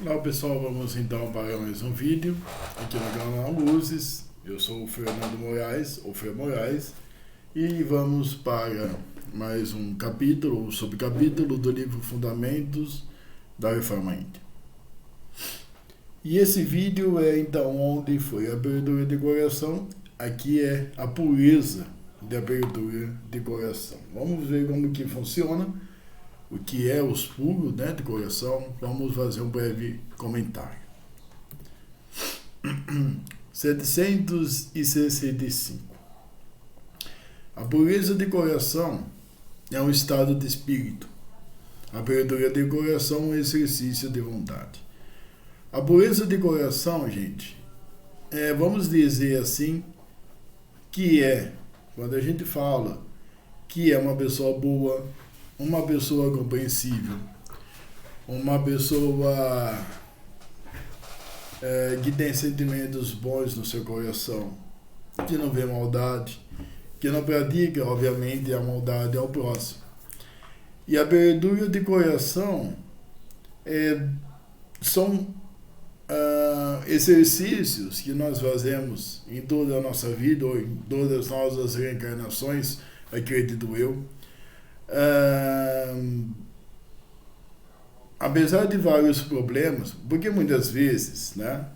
Olá pessoal, vamos então para mais um vídeo aqui no canal Luzes. Eu sou o Fernando Moraes, ou Fer Moraes, e vamos para mais um capítulo, subcapítulo do livro Fundamentos da Reforma Índia. E esse vídeo é então onde foi a abertura de coração, aqui é a pureza de abertura de coração. Vamos ver como que funciona. O que é os puros, né, de coração. Vamos fazer um breve comentário. 765. A pureza de coração é um estado de espírito. A abertura de coração é um exercício de vontade. A pureza de coração, gente, vamos dizer assim, que quando a gente fala que é uma pessoa boa, uma pessoa compreensível, uma pessoa que tem sentimentos bons no seu coração, que não vê maldade, que não pratica, obviamente, a maldade ao próximo. E a abertura de coração são exercícios que nós fazemos em toda a nossa vida, ou em todas as nossas reencarnações, acredito eu. Apesar de vários problemas, porque muitas vezes, né,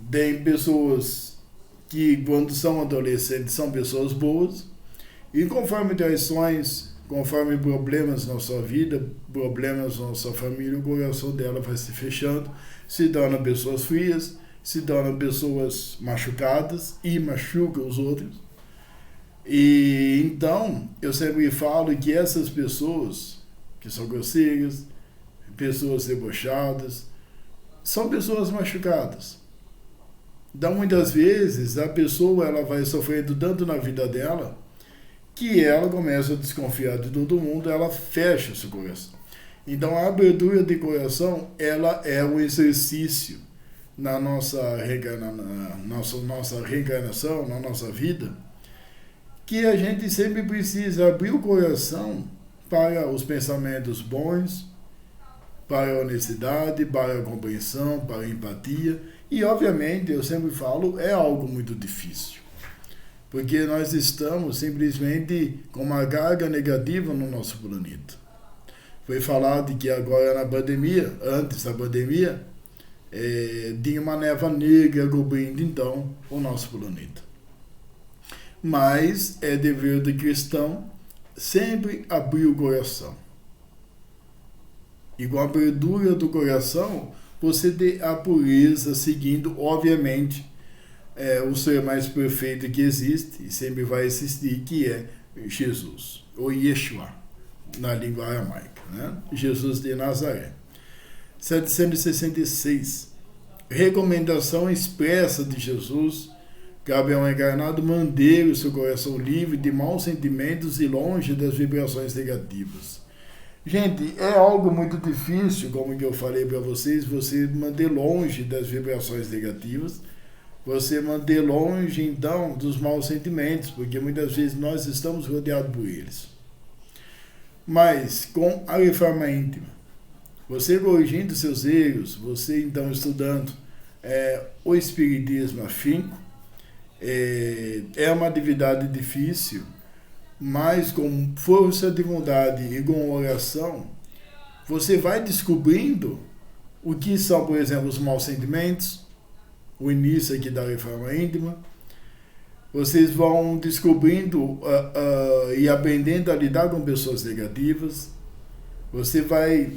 tem pessoas que quando são adolescentes são pessoas boas, e conforme traições, conforme problemas na sua vida, problemas na sua família, o coração dela vai se fechando, se tornam pessoas frias, se tornam pessoas machucadas e machucam os outros. E então, eu sempre falo que essas pessoas que são grosseiras, pessoas debochadas, são pessoas machucadas. Então, muitas vezes, a pessoa ela vai sofrendo tanto na vida dela, que ela começa a desconfiar de todo mundo, ela fecha o seu coração. Então, a abertura de coração, ela é um exercício na nossa reencarnação, na nossa vida, que a gente sempre precisa abrir o coração para os pensamentos bons, para a honestidade, para a compreensão, para a empatia. E, obviamente, eu sempre falo, é algo muito difícil. Porque nós estamos simplesmente com uma carga negativa no nosso planeta. Foi falado que agora na pandemia, antes da pandemia, tinha uma névoa negra cobrindo então o nosso planeta. Mas é dever do cristão sempre abrir o coração. E com a abertura do coração, você tem a pureza seguindo, obviamente, o ser mais perfeito que existe e sempre vai existir, que é Jesus, ou Yeshua, na língua aramaica, né? Jesus de Nazaré. 766. Recomendação expressa de Jesus. Cabe ao encarnado manter o seu coração livre de maus sentimentos e longe das vibrações negativas. Gente, é algo muito difícil, como que eu falei para vocês, você manter longe das vibrações negativas, você manter longe, então, dos maus sentimentos, porque muitas vezes nós estamos rodeados por eles. Mas, com a reforma íntima, você corrigindo seus erros, você, então, estudando o espiritismo afinco, é uma atividade difícil, mas com força de vontade e com oração, você vai descobrindo o que são, por exemplo, os maus sentimentos, o início aqui da reforma íntima. Vocês vão descobrindo e aprendendo a lidar com pessoas negativas. Você vai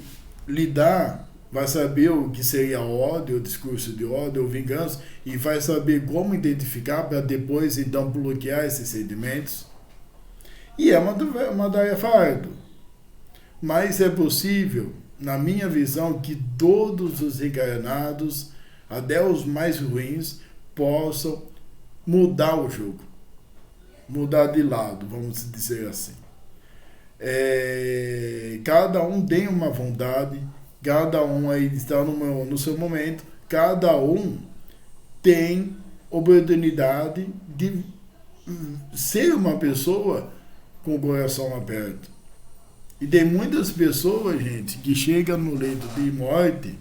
vai saber o que seria ódio, o discurso de ódio, ou vingança, e vai saber como identificar para depois, então, bloquear esses sentimentos. E é uma tarefa árdua. Mas é possível, na minha visão, que todos os encarnados, até os mais ruins, possam mudar o jogo. Mudar de lado, vamos dizer assim. Cada um tem uma vontade, cada um aí está no seu momento, cada um tem oportunidade de ser uma pessoa com o coração aberto. E tem muitas pessoas, gente, que chegam no leito de morte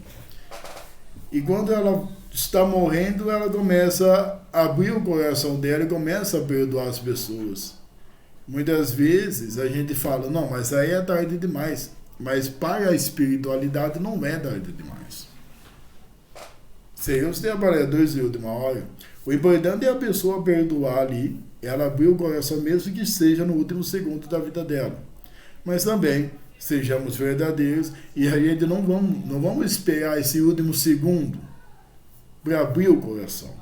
E quando ela está morrendo, ela começa a abrir o coração dela e começa a perdoar as pessoas. Muitas vezes a gente fala, não, mas aí é tarde demais. Mas para a espiritualidade não é tarde demais. Seriam os trabalhadores de última hora. O importante é a pessoa perdoar ali, ela abrir o coração mesmo que seja no último segundo da vida dela. Mas também sejamos verdadeiros e a gente não vamos esperar esse último segundo para abrir o coração.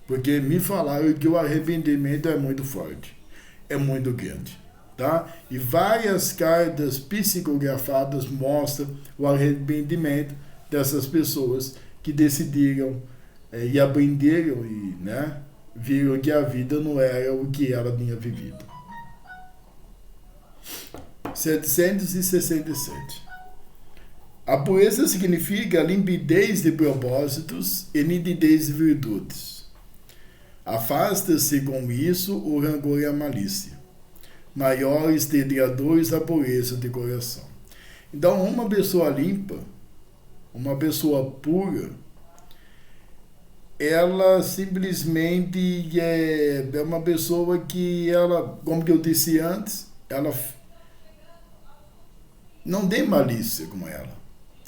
Porque me falaram que o arrependimento é muito forte, é muito grande. Tá? E várias cartas psicografadas mostram o arrependimento dessas pessoas que decidiram e aprenderam e viram que a vida não era o que ela tinha vivido. 767. A pureza significa limpidez de propósitos e nitidez de virtudes. Afasta-se com isso o rancor e a malícia, maiores tediadores da pureza de coração. Então, uma pessoa limpa, uma pessoa pura, ela simplesmente é uma pessoa que ela, como que eu disse antes, ela não tem malícia com ela.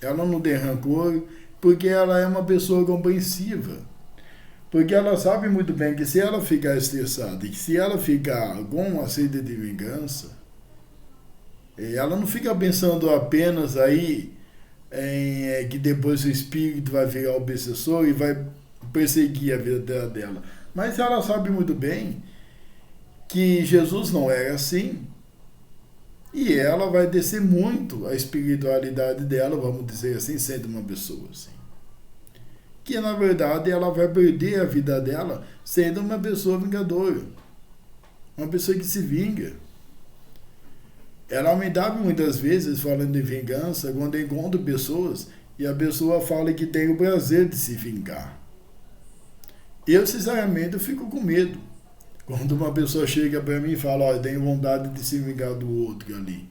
Ela não tem rancor, porque ela é uma pessoa compreensiva. Porque ela sabe muito bem que se ela ficar estressada e se ela ficar com uma sede de vingança, ela não fica pensando apenas aí em que depois o espírito vai virar obsessor e vai perseguir a vida dela. Mas ela sabe muito bem que Jesus não era assim. E ela vai descer muito a espiritualidade dela, vamos dizer assim, sendo uma pessoa assim. Que na verdade ela vai perder a vida dela sendo uma pessoa vingadora. Uma pessoa que se vinga. Ela me dá muitas vezes, falando de vingança, quando eu encontro pessoas e a pessoa fala que tem o prazer de se vingar. Eu, sinceramente, eu fico com medo. Quando uma pessoa chega para mim e fala, eu tenho vontade de se vingar do outro ali.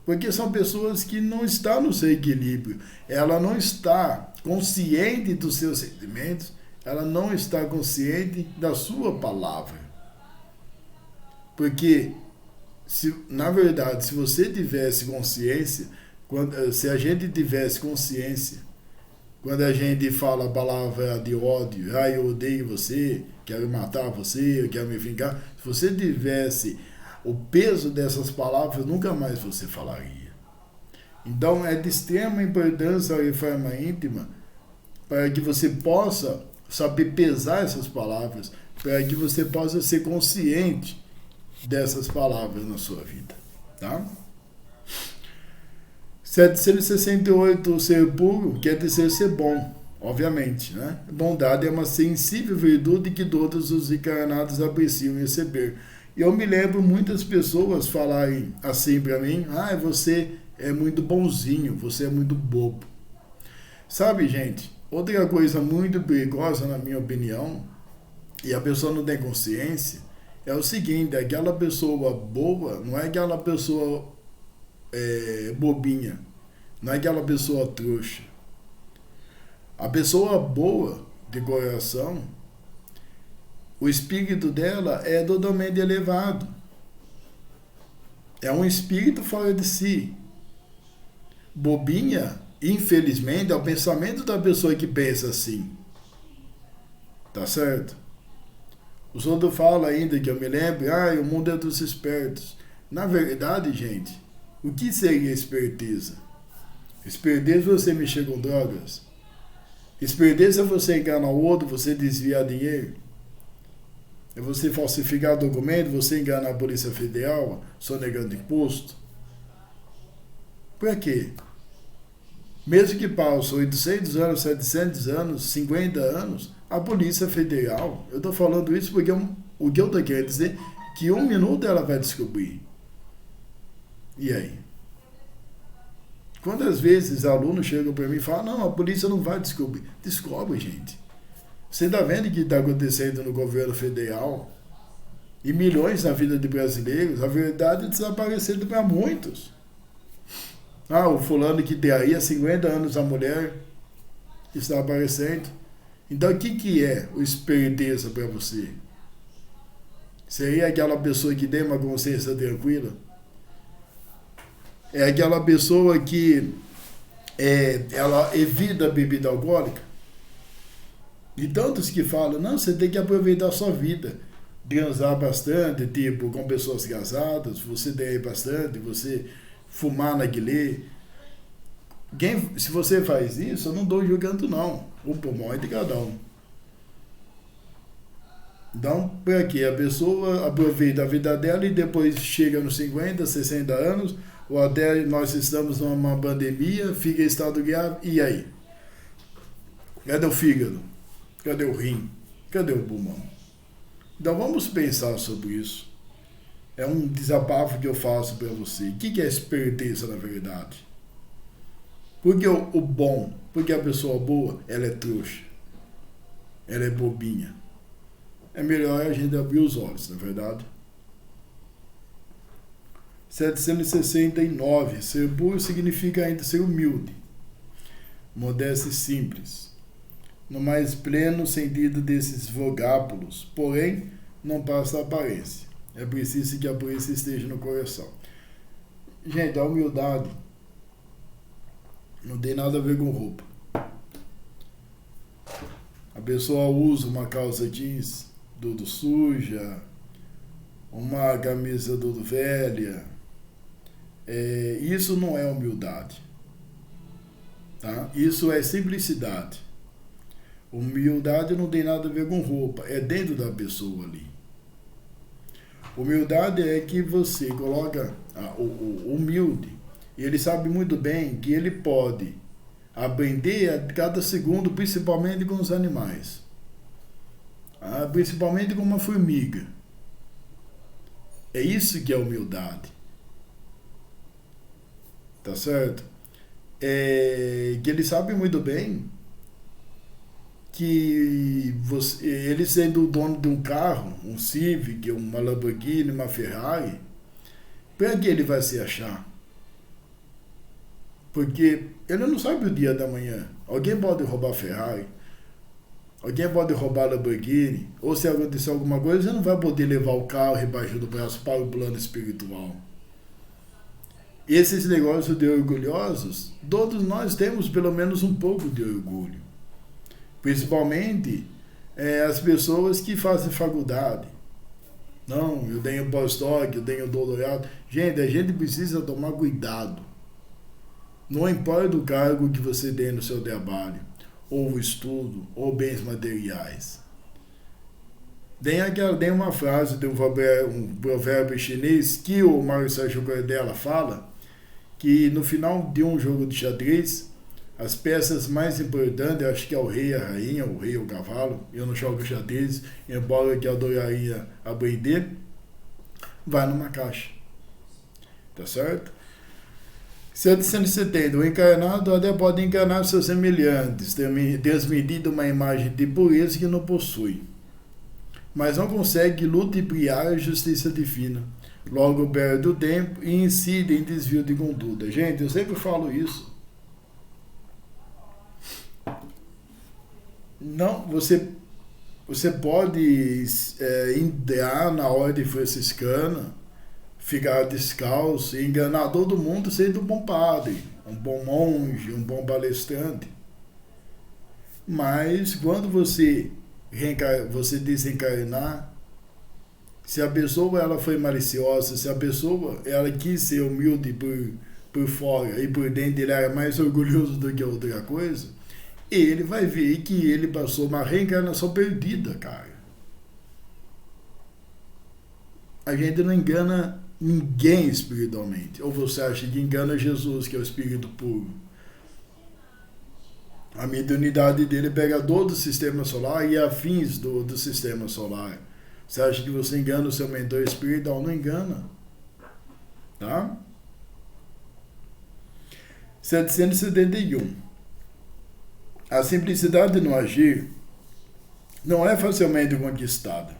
Porque são pessoas que não estão no seu equilíbrio. Ela não está consciente dos seus sentimentos, ela não está consciente da sua palavra. Porque, na verdade, se você tivesse consciência, se a gente tivesse consciência, quando a gente fala a palavra de ódio, eu odeio você, quero matar você, eu quero me vingar, se você tivesse o peso dessas palavras, nunca mais você falaria. Então, é de extrema importância a reforma íntima para que você possa saber pesar essas palavras, para que você possa ser consciente dessas palavras na sua vida. Tá? 768, ser puro quer dizer ser bom, obviamente. Bondade é uma sensível virtude que todos os encarnados apreciam receber. Eu me lembro muitas pessoas falarem assim para mim, você é muito bonzinho, você é muito bobo. Sabe, gente, outra coisa muito perigosa, na minha opinião, e a pessoa não tem consciência, é o seguinte, aquela pessoa boa não é aquela pessoa bobinha, não é aquela pessoa trouxa. A pessoa boa de coração, o espírito dela é totalmente elevado. É um espírito fora de si. Bobinha, infelizmente, é o pensamento da pessoa que pensa assim. Tá certo? Os outros falam ainda, que eu me lembro, o mundo é dos espertos. Na verdade, gente, o que seria esperteza? Esperteza é você mexer com drogas. Esperteza é você enganar o outro, você desviar dinheiro. É você falsificar documento, você enganar a Polícia Federal, sonegando imposto. Por quê? Mesmo que passe 800 anos, 700 anos, 50 anos, a Polícia Federal, eu estou falando isso porque o que eu estou querendo dizer que 1 minuto ela vai descobrir. E aí? Quantas vezes alunos chegam para mim e falam, não, a polícia não vai descobrir. Descobre, gente. Você está vendo o que está acontecendo no governo federal? E milhões na vida de brasileiros, a verdade é desaparecendo para muitos. Ah, o fulano que tem aí há 50 anos a mulher está aparecendo. Então, o que é o esperteza para você? Seria aquela pessoa que tem uma consciência tranquila? É aquela pessoa que ela evita a bebida alcoólica? E tantos que falam, não, você tem que aproveitar a sua vida, transar bastante, tipo, com pessoas casadas, você tem bastante, você fumar na guilê. Se você faz isso, eu não estou julgando não. O pulmão é de cada um. Então, para que a pessoa aproveita a vida dela e depois chega nos 50, 60 anos, ou até nós estamos numa pandemia, fica em estado grave, e aí? Cadê o fígado? Cadê o rim? Cadê o pulmão? Então vamos pensar sobre isso. É um desabafo que eu faço para você. O que é esperteza na verdade? Porque o bom, porque a pessoa boa, ela é trouxa. Ela é bobinha. É melhor a gente abrir os olhos, na verdade. 769. Ser burro significa ainda ser humilde, modesto e simples, no mais pleno sentido desses vocábulos, porém, não passa a aparência. É preciso que a aparência esteja no coração. Gente, a humildade não tem nada a ver com roupa. A pessoa usa uma calça jeans tudo suja, uma camisa tudo velha. Isso não é humildade. Tá? Isso é simplicidade. Humildade não tem nada a ver com roupa, é dentro da pessoa ali. Humildade é que você coloca o humilde, e ele sabe muito bem que ele pode aprender a cada segundo, principalmente com os animais, principalmente com uma formiga. É isso que é humildade. Tá certo? Que ele sabe muito bem que ele sendo o dono de um carro, um Civic, uma Lamborghini, uma Ferrari, para que ele vai se achar? Porque ele não sabe o dia da manhã. Alguém pode roubar a Ferrari, alguém pode roubar a Lamborghini, ou se acontecer alguma coisa, você não vai poder levar o carro embaixo do braço para o plano espiritual. Esses negócios de orgulhosos, todos nós temos pelo menos um pouco de orgulho. Principalmente as pessoas que fazem faculdade. Não, eu tenho pós-doc, eu tenho doutorado. Gente, a gente precisa tomar cuidado. Não importa o cargo que você tem no seu trabalho, ou o estudo, ou bens materiais. Tem uma frase de um provérbio chinês que o Mário Sérgio Cortella fala, que no final de um jogo de xadrez, as peças mais importantes, acho que é o rei e a rainha, o rei e o cavalo, eu não jogo xadrez, embora que eu adoraria aprender, vai numa caixa. Tá certo? 770. O encarnado até pode encarnar seus semelhantes, transmitindo uma imagem de pureza que não possui, mas não consegue ludibriar a justiça divina. Logo perde o tempo e incide em desvio de conduta. Gente, eu sempre falo isso. Não, você pode entrar na ordem franciscana, ficar descalço e enganar todo mundo sendo um bom padre, um bom monge, um bom palestrante. Mas quando você desencarnar, se a pessoa ela foi maliciosa, se a pessoa ela quis ser humilde por fora e por dentro ele era mais orgulhoso do que outra coisa, ele vai ver que ele passou uma reencarnação perdida, cara. A gente não engana ninguém espiritualmente. Ou você acha que engana Jesus, que é o Espírito puro? A mediunidade dele pega todo o sistema solar e afins do sistema solar. Você acha que você engana o seu mentor espiritual? Não engana. Tá? 771. A simplicidade no agir não é facilmente conquistada,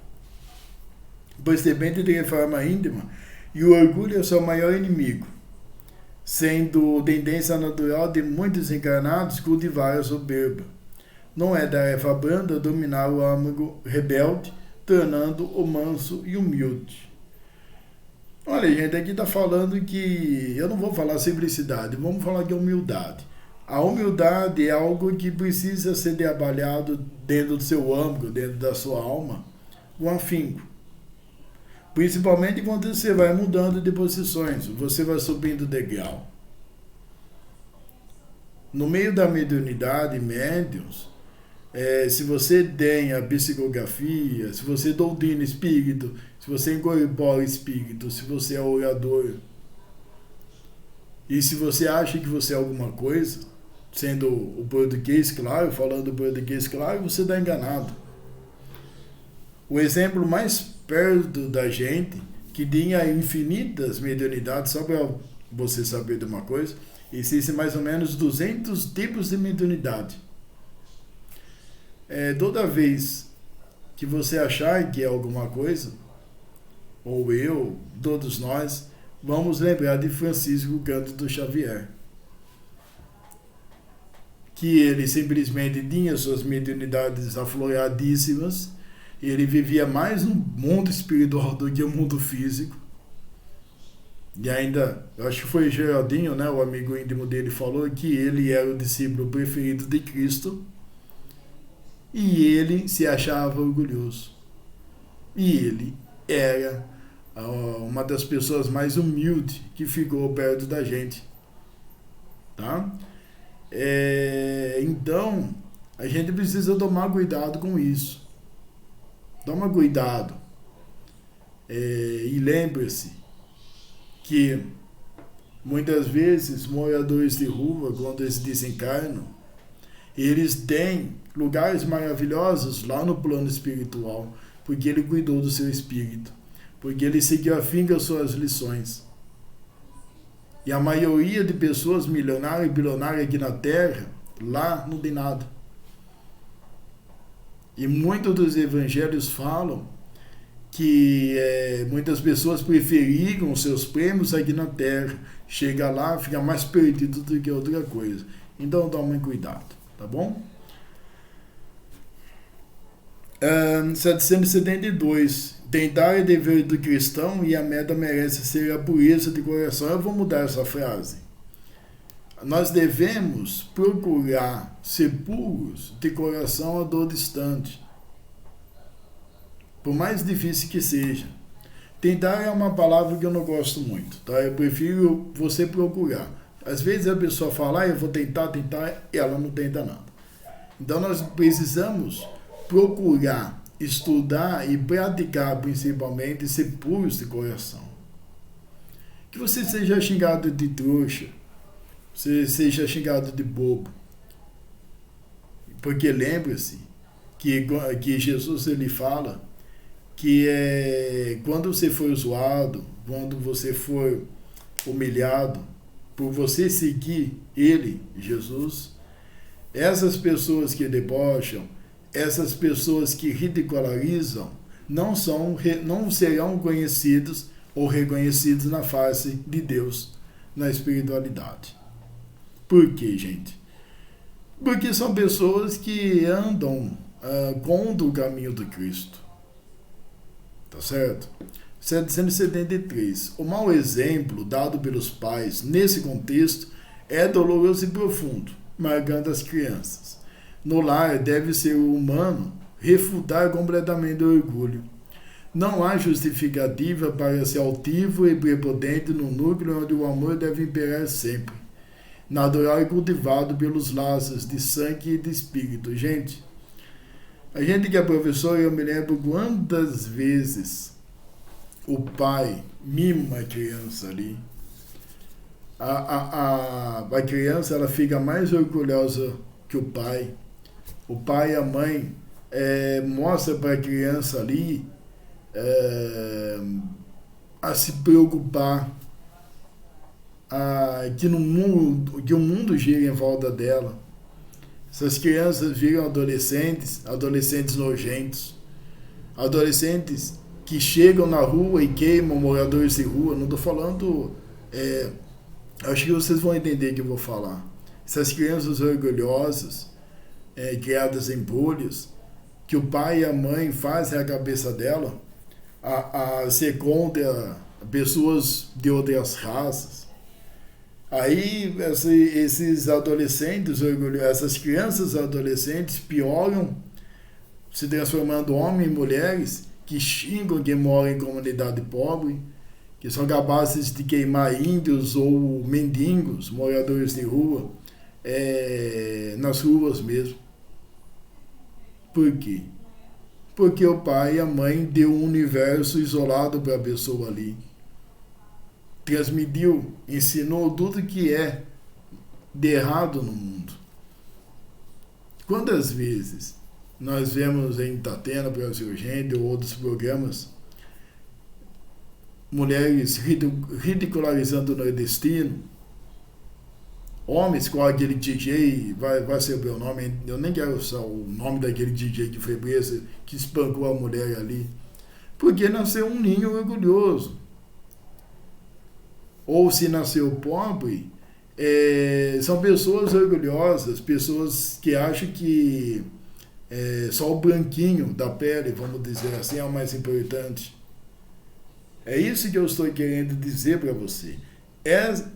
pois depende de reforma íntima e o orgulho é seu maior inimigo. sendo tendência natural de muitos encarnados cultivar a soberba. Não é tarefa branda dominar o âmago rebelde, tornando-o manso e humilde. Olha, gente, aqui está falando que... Eu não vou falar simplicidade, vamos falar de humildade. A humildade é algo que precisa ser trabalhado dentro do seu âmago, dentro da sua alma, com afinco. Principalmente quando você vai mudando de posições, você vai subindo degrau. No meio da mediunidade, médiuns, se você tem a psicografia, se você doutrina espírito, se você incorpora espírito, se você é orador, e se você acha que você é alguma coisa, sendo o português claro, falando português claro, você está enganado. O exemplo mais perto da gente, que tinha infinitas mediunidades, só para você saber de uma coisa, existem mais ou menos 200 tipos de mediunidade. Toda vez que você achar que é alguma coisa, ou eu, todos nós, vamos lembrar de Francisco Cândido Xavier, que ele simplesmente tinha suas mediunidades afloradíssimas, e ele vivia mais no mundo espiritual do que no mundo físico. E ainda, eu acho que foi Geraldinho, né, o amigo íntimo dele, falou que ele era o discípulo preferido de Cristo, e ele se achava orgulhoso. E ele era uma das pessoas mais humildes que ficou perto da gente. Tá? Então, a gente precisa tomar cuidado com isso. Toma cuidado. E lembre-se que muitas vezes moradores de rua, quando eles desencarnam, eles têm lugares maravilhosos lá no plano espiritual, porque ele cuidou do seu espírito, porque ele seguiu a fim das suas lições. E a maioria de pessoas milionárias e bilionárias aqui na Terra, lá não tem nada. E muitos dos evangelhos falam que muitas pessoas preferiram seus prêmios aqui na Terra. Chega lá, fica mais perdido do que outra coisa. Então tomem cuidado, tá bom? 772. Tentar é dever do cristão e a meta merece ser a pureza de coração. Eu vou mudar essa frase. Nós devemos procurar ser puros de coração a todo instante, por mais difícil que seja. Tentar é uma palavra que eu não gosto muito, tá? Eu prefiro você procurar. Às vezes a pessoa fala, eu vou tentar, e ela não tenta nada. Então nós precisamos procurar, estudar e praticar, principalmente, ser puros de coração. Que você seja xingado de trouxa, você seja xingado de bobo. Porque lembre-se que Jesus ele fala que quando você for zoado, quando você for humilhado, por você seguir ele, Jesus, essas pessoas que debocham, essas pessoas que ridicularizam, não serão conhecidos ou reconhecidos na face de Deus, na espiritualidade. Por quê, gente? Porque são pessoas que andam contra o caminho do Cristo. Tá certo? 773. O mau exemplo dado pelos pais nesse contexto é doloroso e profundo, marcando as crianças. No lar deve ser o humano refutar completamente o orgulho. Não há justificativa para ser altivo e prepotente no núcleo onde o amor deve imperar sempre, natural e cultivado pelos laços de sangue e de espírito. Gente, a gente que é professor, eu me lembro quantas vezes o pai mima a criança ali. A criança ela fica mais orgulhosa que o pai. O pai e a mãe mostra para a criança ali a se preocupar, que o mundo gira em volta dela. Essas crianças viram adolescentes nojentos, adolescentes que chegam na rua e queimam moradores de rua. Não estou falando Acho que vocês vão entender o que eu vou falar. Essas crianças orgulhosas, criadas em bolhas, que o pai e a mãe fazem a cabeça dela a ser contra pessoas de outras raças. Aí esses adolescentes orgulhosos, essas crianças adolescentes pioram, se transformando em homens e mulheres que xingam quem mora em comunidade pobre, que são capazes de queimar índios ou mendigos, moradores de rua, nas ruas mesmo. Por quê? Porque o pai e a mãe deu um universo isolado para a pessoa ali. Transmitiu, ensinou tudo que é de errado no mundo. Quantas vezes nós vemos em Itatena, Brasil Gente ou outros programas, mulheres ridicularizando o nordestino, homens com aquele DJ, vai ser o meu nome, eu nem quero usar o nome daquele DJ que foi preso, que espancou a mulher ali, porque nasceu um ninho orgulhoso. Ou se nasceu pobre, são pessoas orgulhosas, pessoas que acham que só o branquinho da pele, vamos dizer assim, é o mais importante. É isso que eu estou querendo dizer para você.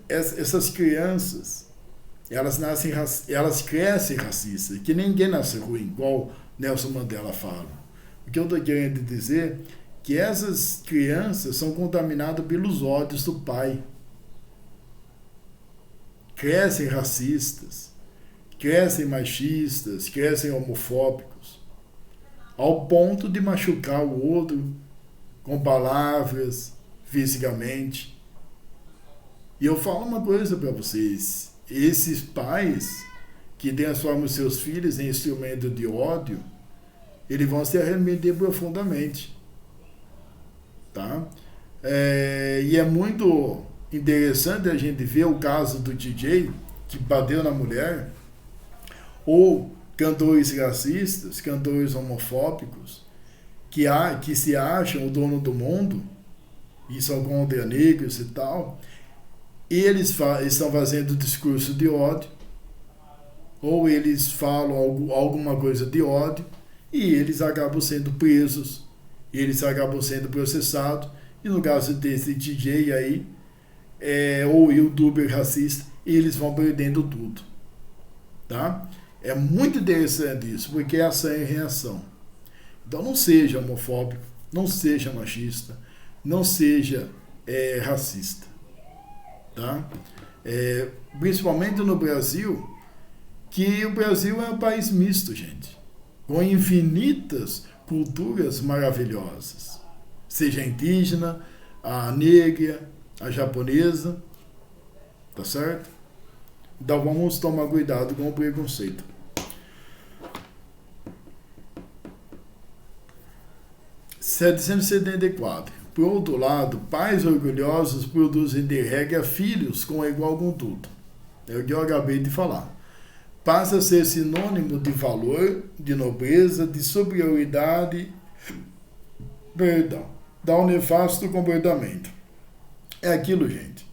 Essas crianças, elas crescem racistas, que ninguém nasce ruim, igual Nelson Mandela fala. O que eu estou querendo dizer é que essas crianças são contaminadas pelos ódios do pai. Crescem racistas, crescem machistas, crescem homofóbicos, ao ponto de machucar o outro com palavras, fisicamente. E eu falo uma coisa para vocês, esses pais que transformam seus filhos em instrumento de ódio, eles vão se arrepender profundamente. Tá? E é muito interessante a gente ver o caso do DJ que bateu na mulher, ou cantores racistas, cantores homofóbicos, que se acham o dono do mundo e são contra negros e tal, e eles estão fazendo discurso de ódio, ou eles falam alguma coisa de ódio, e eles acabam sendo presos, e eles acabam sendo processados, e no caso desse DJ aí, ou youtuber racista, eles vão perdendo tudo. Tá? É muito interessante isso, porque é ação e reação. Então não seja homofóbico, não seja machista, não seja racista. Tá? Principalmente no Brasil, que o Brasil é um país misto, gente, com infinitas culturas maravilhosas, seja a indígena, a negra, a japonesa, tá certo? Então vamos tomar cuidado com o preconceito. 774. Por outro lado, pais orgulhosos produzem de regra filhos com igual conduta. É o que eu acabei de falar. Passa a ser sinônimo de valor, de nobreza, de superioridade, dá um nefasto comportamento. É aquilo, gente.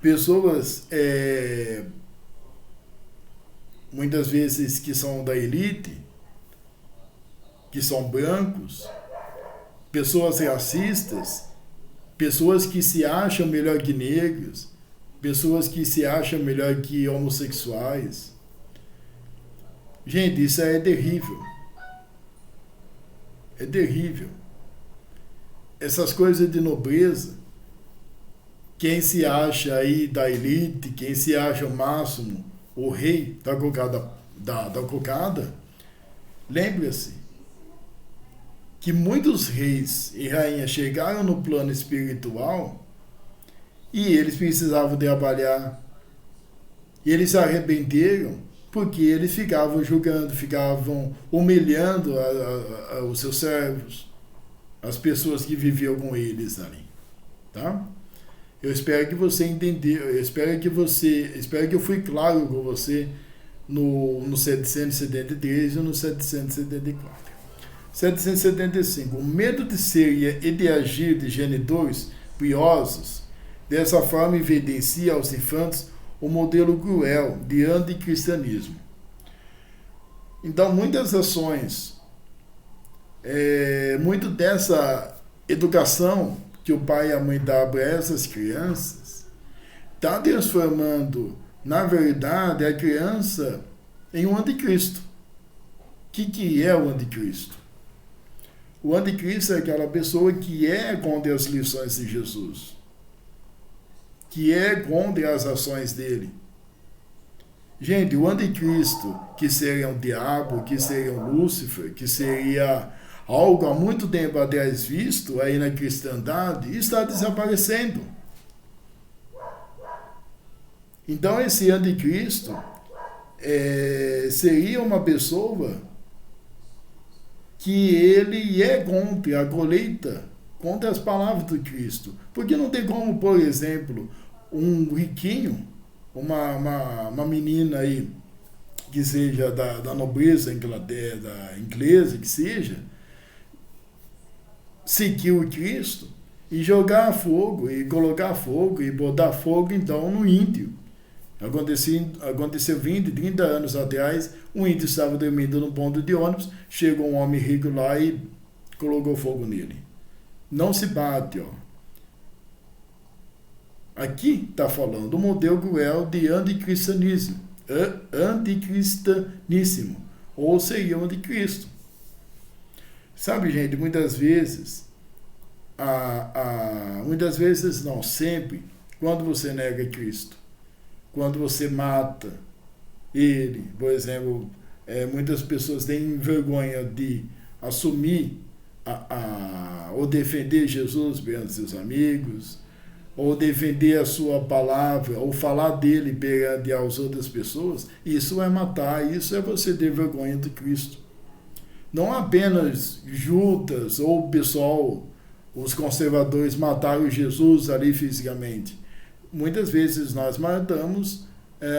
Pessoas, muitas vezes que são da elite, que são brancos, pessoas racistas, pessoas que se acham melhor que negros, pessoas que se acham melhor que homossexuais. Gente, isso é terrível. É terrível. Essas coisas de nobreza, quem se acha aí da elite, quem se acha o máximo, o rei da cocada, lembre-se que muitos reis e rainhas chegaram no plano espiritual e eles precisavam trabalhar. E eles se arrependeram porque eles ficavam julgando, ficavam humilhando os seus servos, as pessoas que viviam com eles ali. Tá? Eu espero que você entendeu, eu espero que eu fui claro com você no 773 e no 774. 775. O medo de ser e de agir de genitores piosos Dessa forma, evidencia aos infantes o modelo cruel de anticristianismo. Então, muitas ações, muito dessa educação que o pai e a mãe dão para essas crianças, está transformando, na verdade, a criança em um anticristo. O que é o anticristo? O anticristo é aquela pessoa que é contra as lições de Jesus, que é contra as ações dele. Gente, o anticristo, que seria o diabo, que seria o Lúcifer, que seria algo há muito tempo atrás visto aí na cristandade, está desaparecendo. Então, esse anticristo seria uma pessoa que ele é contra a colheita, contra as palavras do Cristo. Porque não tem como, por exemplo, um riquinho, uma menina aí, que seja da nobreza inglesa, que seja, seguir o Cristo e jogar fogo, e colocar fogo, e botar fogo, então, no índio. Aconteceu 20, 30 anos atrás, um índio estava dormindo no ponto de ônibus, chegou um homem rico lá e colocou fogo nele. Não se bate, ó. Aqui está falando o modelo cruel de anticristianismo, anticristianíssimo, ou seria o anticristo. Sabe, gente, muitas vezes não, sempre, quando você nega Cristo, quando você mata ele, por exemplo, muitas pessoas têm vergonha de assumir ou defender Jesus perante seus amigos, ou defender a sua palavra, ou falar dele perante as outras pessoas. Isso é matar, isso é você ter vergonha de Cristo. Não apenas Judas ou o pessoal, os conservadores mataram Jesus ali fisicamente. Muitas vezes nós matamos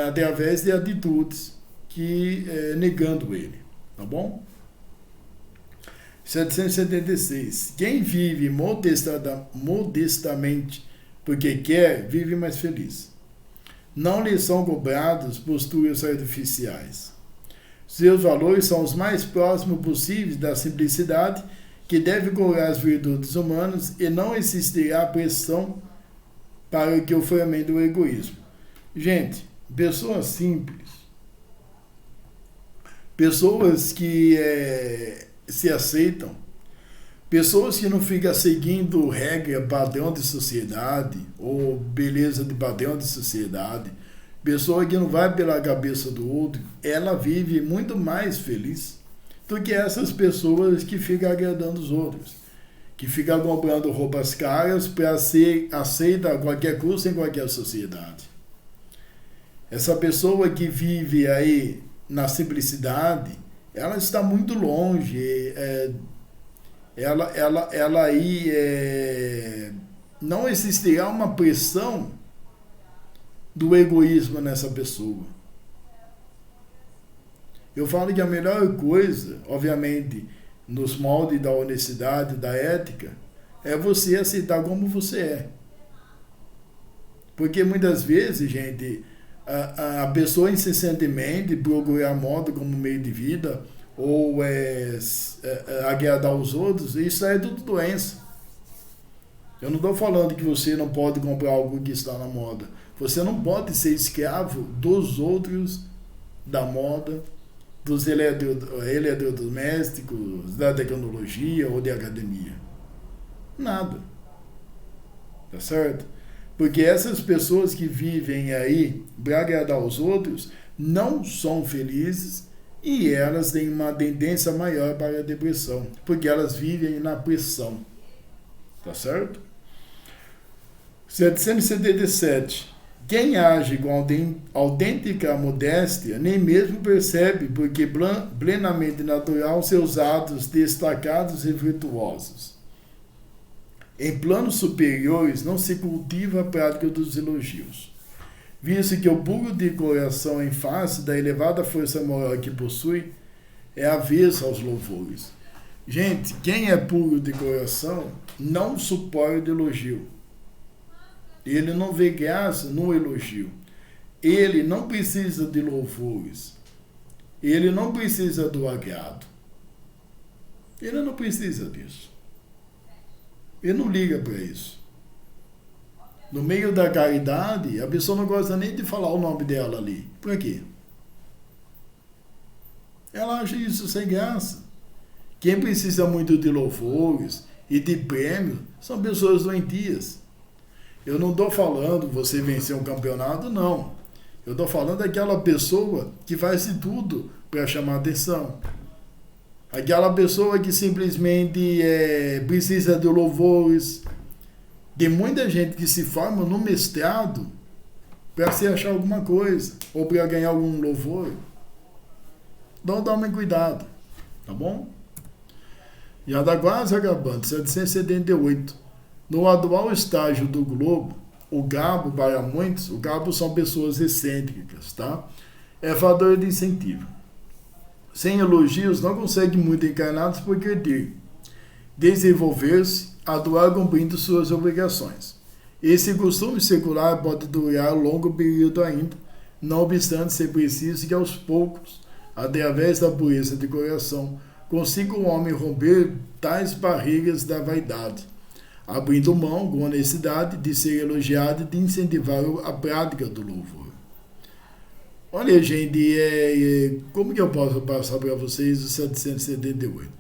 através de atitudes que negando ele, tá bom? 776. Quem vive modestamente porque quer, vive mais feliz. Não lhe são cobrados posturas artificiais. Seus valores são os mais próximos possíveis da simplicidade que deve cobrar as virtudes humanas e não existirá pressão para que o fomente o egoísmo. Gente, pessoas simples, pessoas que se aceitam, pessoas que não ficam seguindo regra, padrão de sociedade ou beleza de padrão de sociedade, pessoa que não vai pela cabeça do outro, ela vive muito mais feliz do que essas pessoas que ficam agradando os outros, que ficam comprando roupas caras para ser aceita a qualquer custo em qualquer sociedade. Essa pessoa que vive aí na simplicidade, ela está muito longe, ela aí não existirá uma pressão do egoísmo nessa pessoa. Eu falo que a melhor coisa, obviamente, nos moldes da honestidade, da ética, é você aceitar como você é. Porque muitas vezes, gente, a pessoa incessantemente procura a moda como meio de vida ou agradar os outros, isso é tudo doença. Eu não estou falando que você não pode comprar algo que está na moda. Você não pode ser escravo dos outros, da moda, dos eletrodomésticos, da tecnologia ou de academia. Nada. Tá certo? Porque essas pessoas que vivem aí para agradar os outros não são felizes e elas têm uma tendência maior para a depressão, porque elas vivem na pressão. Tá certo? 777. Quem age com autêntica modéstia nem mesmo percebe, porque plenamente natural, seus atos destacados e virtuosos. Em planos superiores não se cultiva a prática dos elogios, visto que o puro de coração, em face da elevada força moral que possui, é avesso aos louvores. Gente, quem é puro de coração não suporta elogio. Ele não vê graça no elogio. Ele não precisa de louvores. Ele não precisa do agrado. Ele não precisa disso. Ele não liga para isso. No meio da caridade, a pessoa não gosta nem de falar o nome dela ali. Por quê? Ela acha isso sem graça. Quem precisa muito de louvores e de prêmios são pessoas doentias. Eu não estou falando você vencer um campeonato, não. Eu estou falando daquela pessoa que faz de tudo para chamar atenção. Aquela pessoa que simplesmente precisa de louvores. Tem muita gente que se forma no mestrado para se achar alguma coisa ou para ganhar algum louvor. Então tome cuidado, tá bom? Já está quase acabando, 778. No atual estágio do globo, o gabo, para muitos, o gabo são pessoas excêntricas, tá? É fator de incentivo. Sem elogios, não consegue muito encarnados por querer desenvolver-se, atuar cumprindo suas obrigações. Esse costume secular pode durar longo período ainda, não obstante ser preciso que aos poucos, através da pureza de coração, consiga o homem romper tais barreiras da vaidade, abrindo mão, com honestidade, de ser elogiado e de incentivar a prática do louvor. Olha, gente, como que eu posso passar para vocês o 778?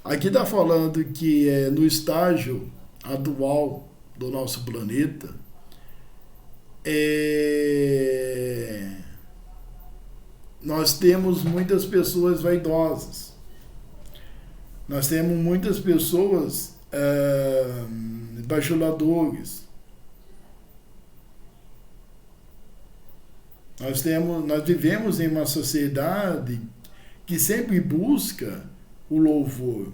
Aqui está falando que no estágio atual do nosso planeta, nós temos muitas pessoas vaidosas. Nós temos muitas pessoas bajuladores. Nós vivemos em uma sociedade que sempre busca o louvor.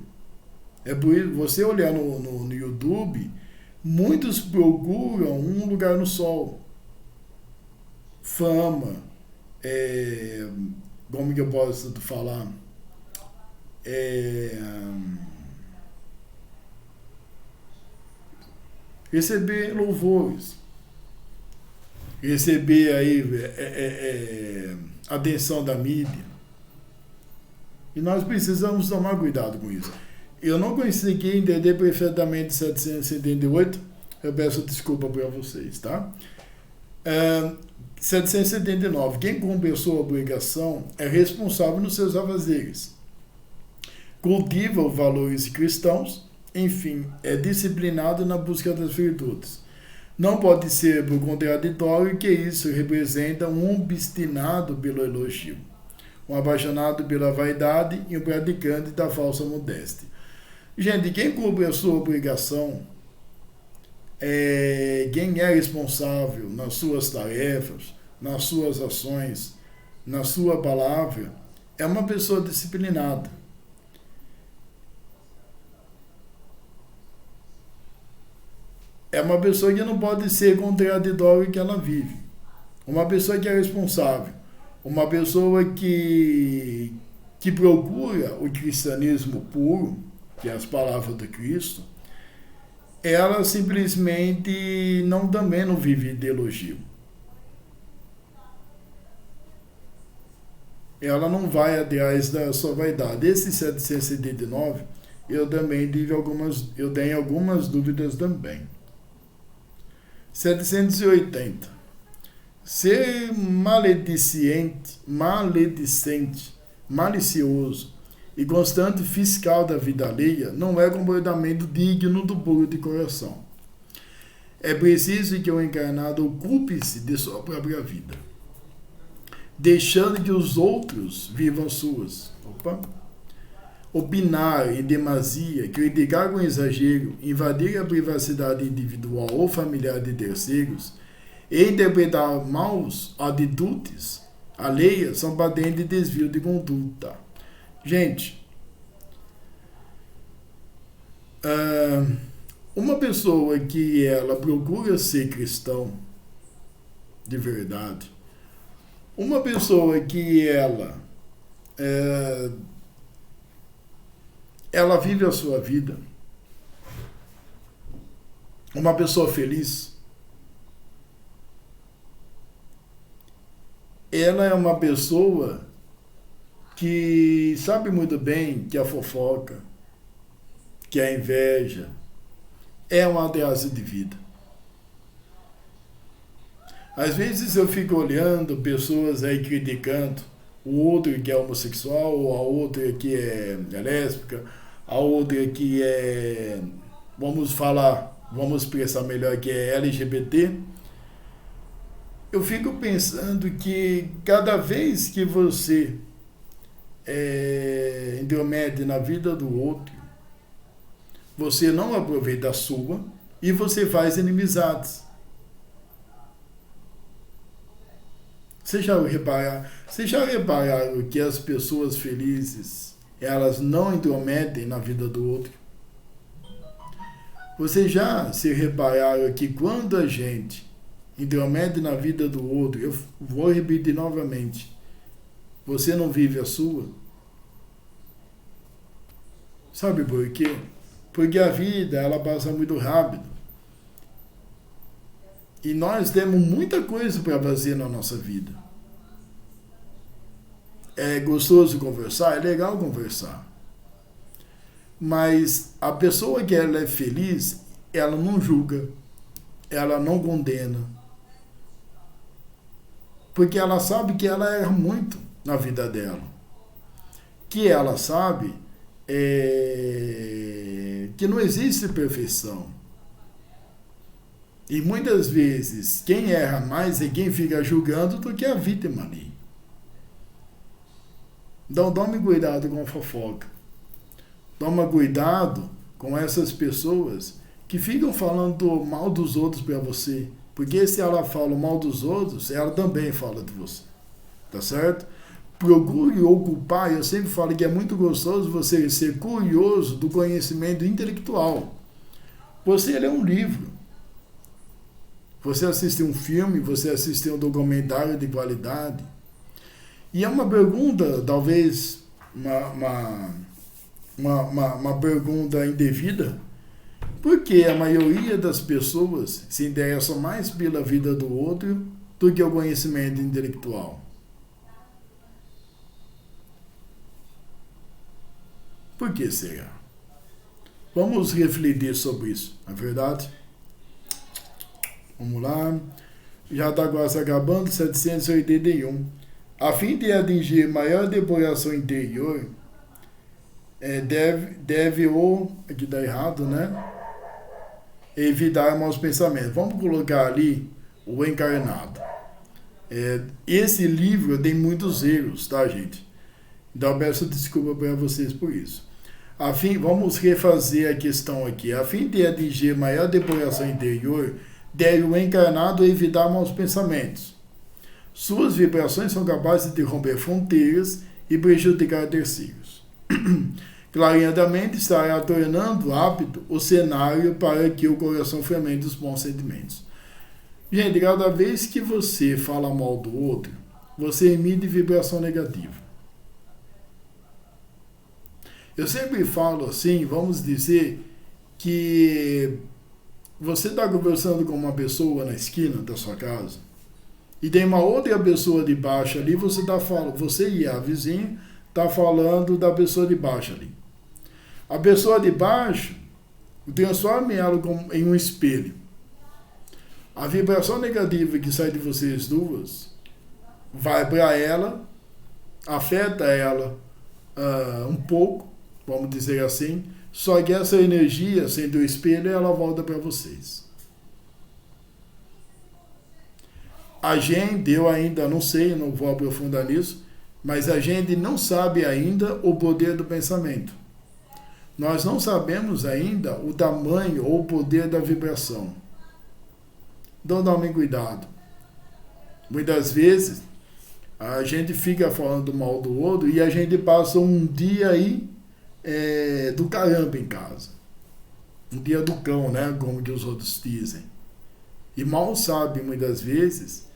É por isso, você olhar no YouTube, muitos procuram um lugar no sol. Fama, como que eu posso falar? Receber louvores. Receber aí atenção da mídia. E nós precisamos tomar cuidado com isso. Eu não consegui entender perfeitamente 778, eu peço desculpa para vocês, tá? 779. Quem cumpre a sua obrigação é responsável nos seus afazeres. Cultiva os valores cristãos, enfim, é disciplinado na busca das virtudes. Não pode ser por contraditório que isso representa um obstinado pelo elogio, um apaixonado pela vaidade e um praticante da falsa modéstia. Gente, quem cumpre a sua obrigação, quem é responsável nas suas tarefas, nas suas ações, na sua palavra, é uma pessoa disciplinada. É uma pessoa que não pode ser contraditória que ela vive. Uma pessoa que é responsável. Uma pessoa que procura o cristianismo puro, que é as palavras de Cristo, ela simplesmente também não vive de elogio. Ela não vai atrás da sua vaidade. Esse 779, eu tenho algumas dúvidas também. 780. Ser maledicente, malicioso e constante fiscal da vida alheia não é comportamento digno do puro de coração. É preciso que o encarnado ocupe-se de sua própria vida, deixando que os outros vivam suas. Opinar em demasia, criticar com exagero, invadir a privacidade individual ou familiar de terceiros e interpretar maus atitudes alheias são patentes de desvio de conduta. Gente, uma pessoa que ela procura ser cristão de verdade, uma pessoa que ela vive a sua vida, Uma pessoa feliz, ela é uma pessoa que sabe muito bem que a fofoca, que a inveja é uma ameaça de vida. Às vezes eu fico olhando pessoas aí criticando o outro que é homossexual, ou a outra que é lésbica, a outra que é, vamos expressar melhor, que é LGBT. Eu fico pensando que cada vez que você intromete na vida do outro, você não aproveita a sua e você faz inimizades. Vocês já repararam que as pessoas felizes, elas não intrometem na vida do outro? Vocês já se repararam que quando a gente intromete na vida do outro, eu vou repetir novamente, você não vive a sua? Sabe por quê? Porque a vida, ela passa muito rápido. E nós temos muita coisa para fazer na nossa vida. É gostoso conversar, é legal conversar. Mas a pessoa que ela é feliz, ela não julga, ela não condena. Porque ela sabe que ela erra muito na vida dela. Que ela sabe que não existe perfeição. E muitas vezes quem erra mais é quem fica julgando do que a vítima ali. Então tome cuidado com a fofoca. Toma cuidado com essas pessoas que ficam falando mal dos outros para você. Porque se ela fala mal dos outros, ela também fala de você. Tá certo? Procure ocupar, eu sempre falo que é muito gostoso você ser curioso do conhecimento intelectual. Você lê um livro. Você assiste um filme, você assiste um documentário de qualidade. E é uma pergunta, talvez, uma pergunta indevida. Por que a maioria das pessoas se interessam mais pela vida do outro do que o conhecimento intelectual? Por que será? Vamos refletir sobre isso, não é verdade? Vamos lá. Já está quase acabando, 781. A fim de atingir maior depuração interior, aqui está errado, né? Evitar maus pensamentos. Vamos colocar ali o encarnado. Esse livro tem muitos erros, tá, gente? Então eu peço desculpa para vocês por isso. Vamos refazer a questão aqui. A fim de atingir maior depuração interior, deve o encarnado evitar maus pensamentos. Suas vibrações são capazes de romper fronteiras e prejudicar terceiros. Clareando a mente, estará tornando apto o cenário para que o coração fermente os bons sentimentos. Gente, cada vez que você fala mal do outro, você emite vibração negativa. Eu sempre falo assim, vamos dizer que você está conversando com uma pessoa na esquina da sua casa e tem uma outra pessoa de baixo ali, você e a vizinha está falando da pessoa de baixo ali. A pessoa de baixo, transforme ela em um espelho. A vibração negativa que sai de vocês duas vai para ela, afeta ela um pouco, vamos dizer assim, só que essa energia, sendo o espelho, ela volta para vocês. A gente, eu ainda não sei, não vou aprofundar nisso, mas a gente não sabe ainda o poder do pensamento. Nós não sabemos ainda o tamanho ou o poder da vibração. Então, tome cuidado. Muitas vezes, a gente fica falando mal do outro e a gente passa um dia aí do caramba em casa. Um dia do cão, né? Como que os outros dizem. E mal sabe, muitas vezes,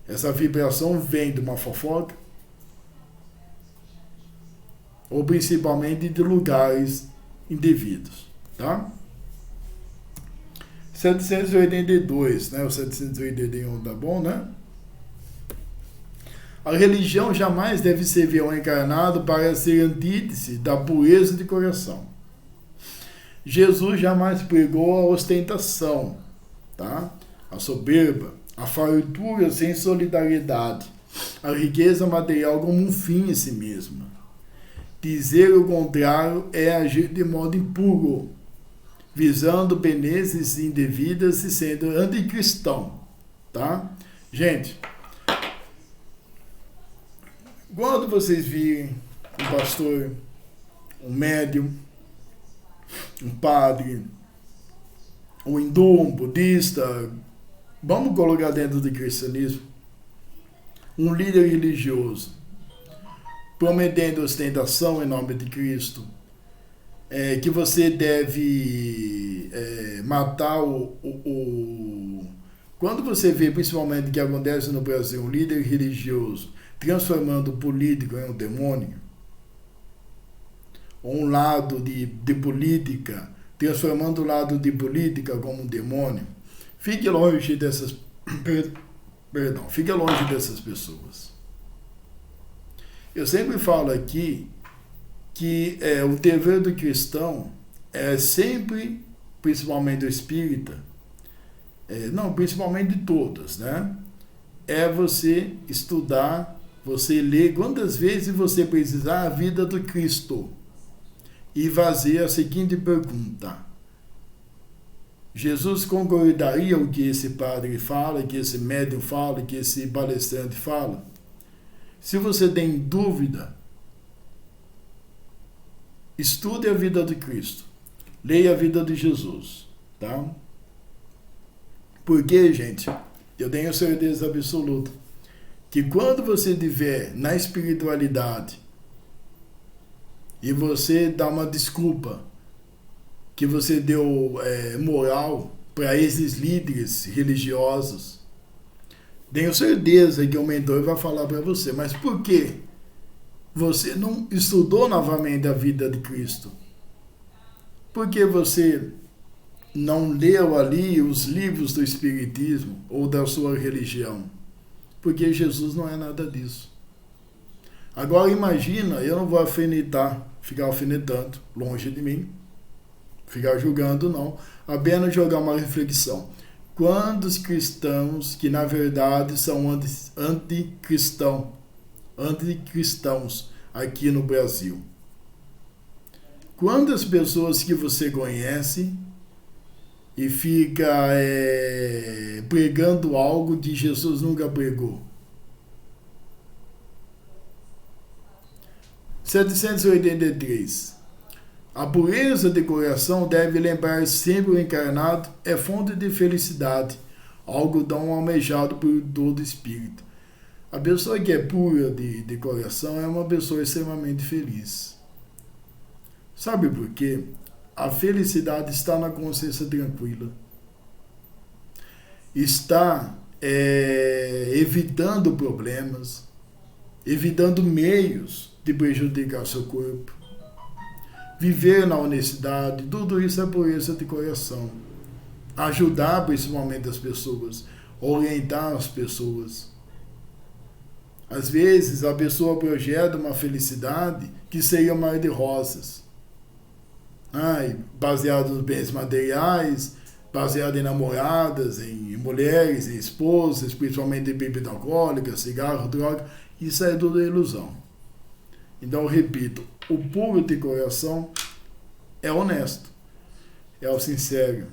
essa vibração vem de uma fofoca, ou principalmente de lugares indevidos, tá? 782, né? O 781 tá bom, né? A religião jamais deve servir ao encarnado para ser antítese da pureza de coração. Jesus jamais pregou a ostentação, tá? A soberba, a fartura sem solidariedade, a riqueza material como um fim em si mesma. Dizer o contrário é agir de modo impuro, visando benesses indevidas e sendo anticristão, tá? Gente, quando vocês virem um pastor, um médium, um padre, um hindu, um budista, vamos colocar dentro do cristianismo, um líder religioso, prometendo ostentação em nome de Cristo, que você deve matar Quando você vê, principalmente, o que acontece no Brasil, um líder religioso transformando o político em um demônio, ou um lado de política, transformando o lado de política como um demônio, fique longe dessas pessoas. Eu sempre falo aqui que o dever do cristão é sempre, principalmente do espírita, principalmente de todas, né? É você estudar, você ler quantas vezes você precisar a vida do Cristo e fazer a seguinte pergunta: Jesus concordaria o que esse padre fala, que esse médium fala, que esse palestrante fala? Se você tem dúvida, estude a vida de Cristo, leia a vida de Jesus, tá? Porque, gente, eu tenho certeza absoluta que quando você estiver na espiritualidade e você dá uma desculpa que você deu moral para esses líderes religiosos, tenho certeza que o mentor vai falar para você: mas por que você não estudou novamente a vida de Cristo? Por que você não leu ali os livros do Espiritismo ou da sua religião? Porque Jesus não é nada disso. Agora imagina, eu não vou ficar alfinetando, longe de mim, ficar julgando não, apenas jogar uma reflexão. Quantos cristãos que na verdade são anticristãos aqui no Brasil? Quantas pessoas que você conhece e fica pregando algo que Jesus nunca pregou? 783. A pureza de coração deve lembrar sempre o encarnado é fonte de felicidade, algo tão almejado por todo espírito. A pessoa que é pura de coração é uma pessoa extremamente feliz. Sabe por quê? A felicidade está na consciência tranquila. Está evitando problemas, evitando meios de prejudicar seu corpo. Viver na honestidade, tudo isso é pureza de coração. Ajudar principalmente as pessoas, orientar as pessoas. Às vezes a pessoa projeta uma felicidade que seria um mar de rosas. Baseado nos bens materiais, baseado em namoradas, em mulheres, em esposas, principalmente em bebida alcoólica, cigarro, droga. Isso é tudo ilusão. Então, eu repito, o puro de coração é honesto, é o sincero,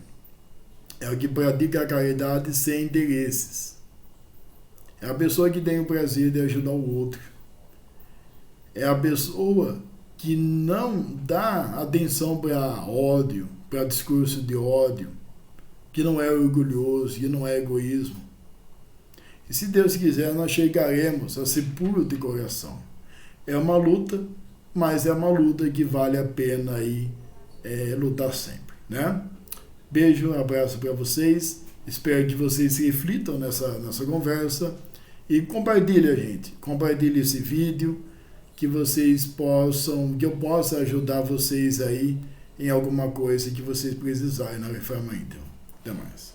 é o que pratica a caridade sem interesses. É a pessoa que tem o prazer de ajudar o outro. É a pessoa que não dá atenção para ódio, para discurso de ódio, que não é orgulhoso, que não é egoísmo. E se Deus quiser, nós chegaremos a ser puro de coração. É uma luta, mas é uma luta que vale a pena lutar sempre, né? Beijo, abraço para vocês. Espero que vocês reflitam nessa conversa e compartilhem, gente. Compartilhe esse vídeo, que eu possa ajudar vocês aí em alguma coisa que vocês precisarem na reforma íntima. Até mais.